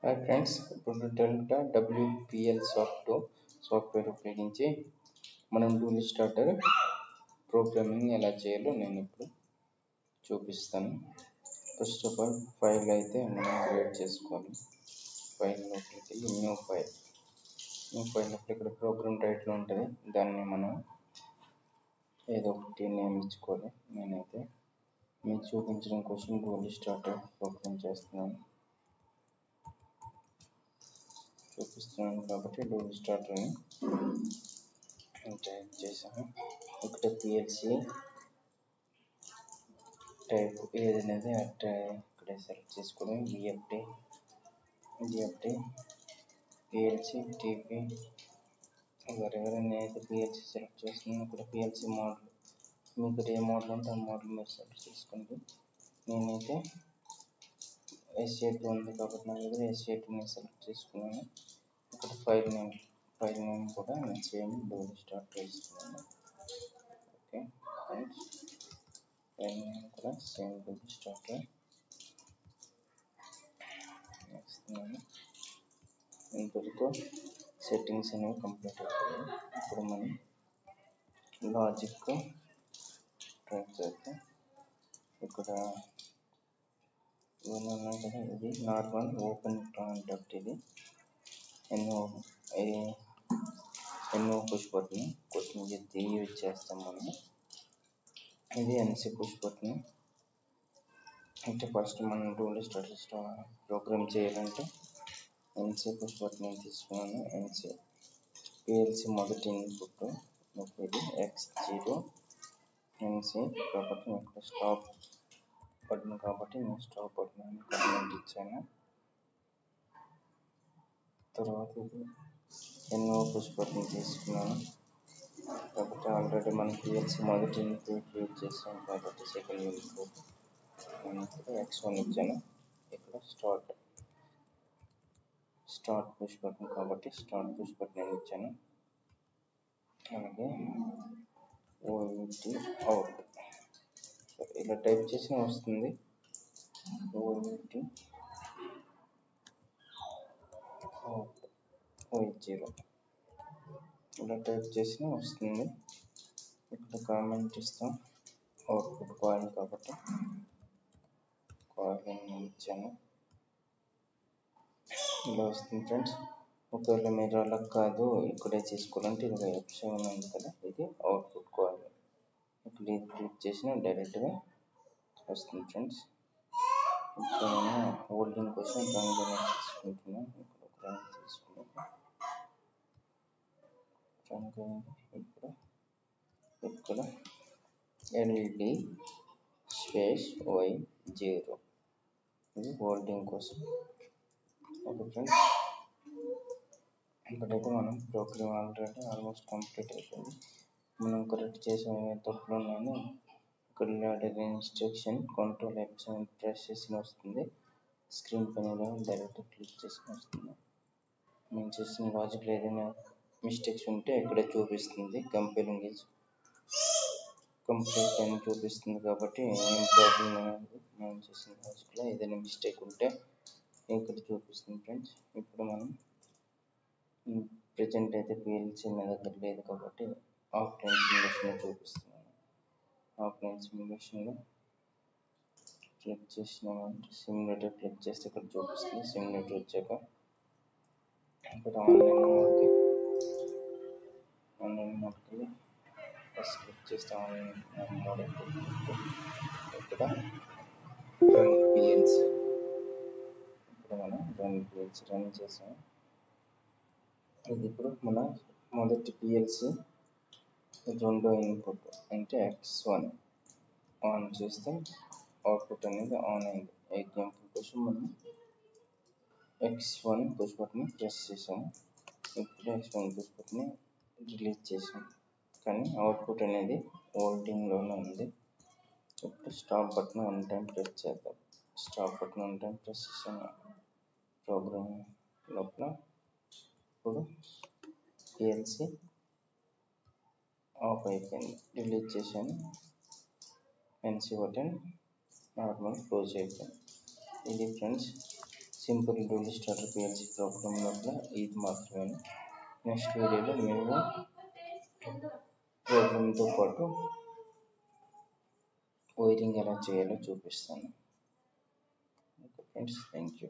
Hi friends, ఇప్పుడు delta WPL software ఉపయోగించి మనం టూల్ స్టార్టర్ ప్రోగ్రామింగ్ ఎలా చేయాలో నేను ఇప్పుడు చూపిస్తాను. ఫస్ట్ ఆఫ్ ఆల్ ఫైల్ అయితే మనం క్రియేట్ చేసుకోవాలి. ఫైల్లోకి వెళ్ళి న్యూ ఫైల్ ఇక్కడ ప్రోగ్రామ్ టైటిల్ ఉంటుంది. దాన్ని మనం ఏదో ఒకటి నేమ్ ఇచ్చుకోవాలి. నేనైతే మీకు చూపించడం కోసం టూల్ స్టార్టర్ ప్రోగ్రామ్ చూపిస్తున్నాను కాబట్టి టూల్ స్టార్టర్ని టైప్ చేశాను. ఇక్కడ పిఎల్సి టైప్ ఏదనేది ఇక్కడ సెలెక్ట్ చేసుకోవడం. విఎఫ్టీ పిఎల్సి టీపీ ఎవరెవరు నేనైతే పిఎల్సి సెలెక్ట్ చేస్తున్నాను. ఇక్కడ పిఎల్సి మోడల్ మీకు ఏ మోడల్ ఉంటే ఆ మోడల్ మీరు సెలెక్ట్ చేసుకోండి. నేనైతే SCA2 ఉంది కాబట్టి నా దగ్గర SCA2ని సెలెక్ట్ చేసుకున్నాను. ఇక్కడ ఫైల్ నేమ్ కూడా నేను సేమ్ టూల్ స్టార్టర్ ఇస్తున్నాను. ఓకే ఫ్రెండ్స్, ఫైల్ నేమ్ కూడా సేమ్ టూల్ స్టార్టర్ ఇస్తున్నాను. ఇంతటితో సెట్టింగ్స్ అనేవి కంప్లీట్ అవుతాయి. ఇప్పుడు మనం లాజిక్ టైప్ చేస్తే ఇక్కడ ఉన్నాయి కదా, ఇది నార్మల్ ఓపెన్ కాంటాక్ట్. ఇది ఎన్నో పుష్ బటన్ కొట్టిన యూజ్ చేస్తాం మనం. ఇది NC పుష్ బటన్. అంటే ఫస్ట్ మనం టూల్ స్టార్టర్ ప్రోగ్రామ్ చేయాలంటే NC పుష్ బటన్ తీసుకున్నాను. NC PLC మొదటి ఇన్పుట్ ఇది X0 NC కాబట్టి ఇక్కడ స్టాప్ బటన్ కాబట్టి నేను స్టాప్ బటన్ అని కామెంట్ ఇచ్చాను. తర్వాత ఇది ఎన్నో పుష్ బటన్ తీసుకున్నాను కాబట్టి ఆల్రెడీ మనం PLC మొదటి ఇన్పుట్ యూజ్ చేసాం కాబట్టి సెకండ్ ఇన్పుట్ నేను ఇక్కడ X1 ఇచ్చాను. ఇక్కడ స్టార్ట్ పుష్ బటన్ కాబట్టి స్టార్ట్ పుష్ బటన్ ఇచ్చాను. అలాగే OET అవుట్ ఇలా టైప్ చేసిన వస్తుంది. OET అవుట్ OE0 ఇలా టైప్ చేసిన వస్తుంది. ఇక్కడ కామెంట్ ఇస్తాం. అవుట్పుట్ కాయిల్ కాబట్టి కాయిల్ ఇచ్చాను. ఇలా వస్తుంది ఫ్రెండ్స్. ఒకవేళ మీరు అలా కాదు ఇక్కడే చేసుకోవాలంటే ఇది F7 ఉంది కదా, ఇది అవుట్పుట్ కాయిల్. ఇక్కడ ఇది క్లిక్ చేసిన డైరెక్ట్గా వస్తుంది ఫ్రెండ్స్. ఇక్కడ నేను హోల్డింగ్ కోసం రంగు తీసుకుంటున్నాను. ఇక్కడ ఒక రంగు తీసుకున్నాను. ఇక్కడ LED Y0 ఇది హోల్డింగ్ కోసం. ఓకే ఫ్రెండ్స్, ఇక్కడైతే మనం ప్రోగ్రామ్ ఆల్రెడీ ఆల్మోస్ట్ కంప్లీట్ అయిపోయింది. మనం కరెక్ట్ చేసే తప్పులు ఉన్నాయని ఇక్కడ ఇన్స్ట్రక్షన్ కంట్రోల్ F7 ప్రెస్ చేసిన వస్తుంది. స్క్రీన్ పైన డైరెక్ట్ క్లిక్ చేసుకుని వస్తుంది. మనం చేసిన లాజిక్లో ఏదైనా మిస్టేక్స్ ఉంటే ఇక్కడ చూపిస్తుంది. కంపైలింగ్ ఈజ్ కంప్లీట్ అని చూపిస్తుంది కాబట్టి ఏం ప్రాబ్లం లేదు. మనం చేసిన లాజిక్లో ఏదైనా మిస్టేక్ ఉంటే ఇక్కడ చూపిస్తుంది ఫ్రెండ్స్. ఇప్పుడు మనం ప్రజెంట్ అయితే PLC నా దగ్గర లేదు కాబట్టి ఆఫ్లైన్ సిమ్యులేషన్ చూపిస్తున్నాను. ఆఫ్లైన్ సిమ్యులేషన్లో క్లిక్ చేసినామంటే సిమ్యులేటర్ క్లిక్ చేస్తే ఇక్కడ చూపిస్తుంది. సిమ్యులేటర్ వచ్చాక ఇక్కడ ఆన్లైన్ మోడ్కి ఫస్ట్ క్లిక్ చేస్తే ఆన్లైన్ మోడ్ ఇక్కడ రన్ PLC. ఇప్పుడు మనం రన్ చేసాం. ఇది ఇప్పుడు మన మొదటి PLC రెండో ఇన్పుట్ అంటే X1 ఆన్ చేస్తే అవుట్పుట్ అనేది ఆన్ అయింది. ఎగ్జాంపుల్ కోసం మనం X1 పుష్ బటన్ ప్రెస్ చేసాము. ఇప్పుడు X1 పుష్ బటన్ రిలీజ్ చేసాం కానీ అవుట్పుట్ అనేది హోల్డింగ్లోనే ఉంది. ఇప్పుడు స్టాప్ బటన్ 1 టైం ప్రెస్ చేద్దాం. స్టాప్ బటన్ 1 టైం ప్రెస్ చేసాము. ప్రోగ్రామ్ లోపల ఇప్పుడు PLC ఆఫ్ అయిపోయింది. రిలీజ్ చేశాను. NC బటన్ నార్మల్ క్లోజ్ అయిపోయింది. ఇది friends simple DOL starter PLC program లోపల ఇది మాత్రమే. నెక్స్ట్ వీడియోలో మేము ప్రోగ్రామ్తో పాటు వైరింగ్ ఎలా చేయాలో చూపిస్తాను. Okay friends, thank you.